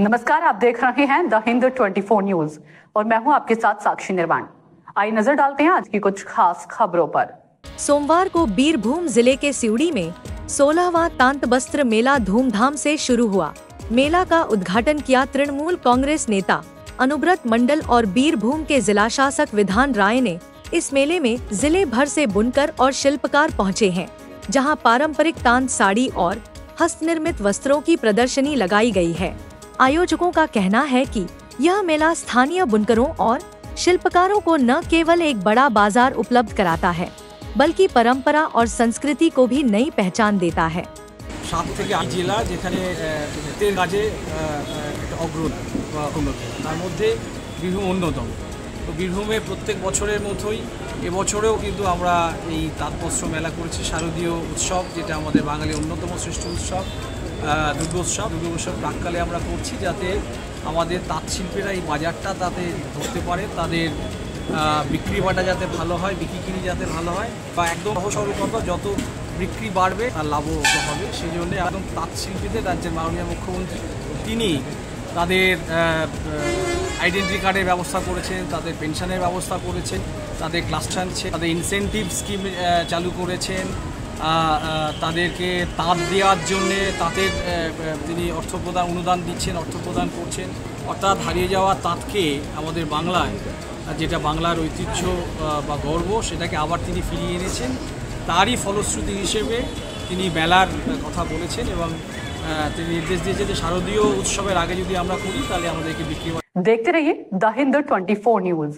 नमस्कार, आप देख रहे हैं द हिंद 24 न्यूज और मैं हूं आपके साथ साक्षी निर्वाण। आइए नजर डालते हैं आज की कुछ खास खबरों पर। सोमवार को बीरभूम जिले के सिवड़ी में 16वां तांत वस्त्र मेला धूमधाम से शुरू हुआ। मेला का उद्घाटन किया तृणमूल कांग्रेस नेता अनुव्रत मंडल और बीरभूम के जिला शासक विधान राय ने। इस मेले में जिले भर से बुनकर और शिल्पकार पहुंचे हैं, जहां पारंपरिक तांत साड़ी और हस्तनिर्मित वस्त्रों की प्रदर्शनी लगाई गई है। आयोजकों का कहना है कि यह मेला स्थानीय बुनकरों और शिल्पकारों को न केवल एक बड़ा बाजार उपलब्ध कराता है, बल्कि परंपरा और संस्कृति को भी नई पहचान देता है। 7 থেকে 8 জেলা যেখানে তেল কাজে অগ্রণী তার মধ্যে বীরভূম অন্যতম। তো বীরভূমে প্রত্যেক বছরের মতোই এবছরেও কিন্তু আমরা এই তাঁতবস্ত্র মেলা করেছি। শারদীয় উৎসব, যেটা আমাদের বাঙালির অন্যতম শ্রেষ্ঠ উৎসব, দুর্গোৎসব প্রাককালে আমরা করছি, যাতে আমাদের তাঁত শিল্পীরা এই বাজারটা তাতে ধরতে পারে, তাদের বিক্রি বাটা যাতে ভালো হয়, বিক্রি কিনি যাতে ভালো হয়, বা একদম সহজ কথা, যত বিক্রি বাড়বে আর লাভও হবে। সেই জন্য একদম তাঁত শিল্পীদের রাজ্যের মাননীয় মুখ্যমন্ত্রী তিনি তাদের আইডেন্টি কার্ডের ব্যবস্থা করেছেন, তাদের পেনশনের ব্যবস্থা করেছেন, তাদের ক্লাস্টার, তাদের ইনসেন্টিভ স্কিম চালু করেছেন, তাদেরকে তাঁত দেওয়ার জন্যে তাঁতের তিনি অনুদান দিচ্ছেন, অর্থ প্রদান করছেন। অর্থাৎ হারিয়ে যাওয়া তাঁতকে আমাদের বাংলায়, যেটা বাংলার ঐতিহ্য বা গর্ব, সেটাকে আবার তিনি ফিরিয়ে এনেছেন। তারই ফলশ্রুতি হিসেবে তিনি মেলার কথা বলেছেন এবং তিনি নির্দেশ দিয়েছেন যে শারদীয় উৎসবের আগে যদি আমরা করি তাহলে আমাদেরকে বিক্রি। देखते रहिए द हिंद 24 न्यूज।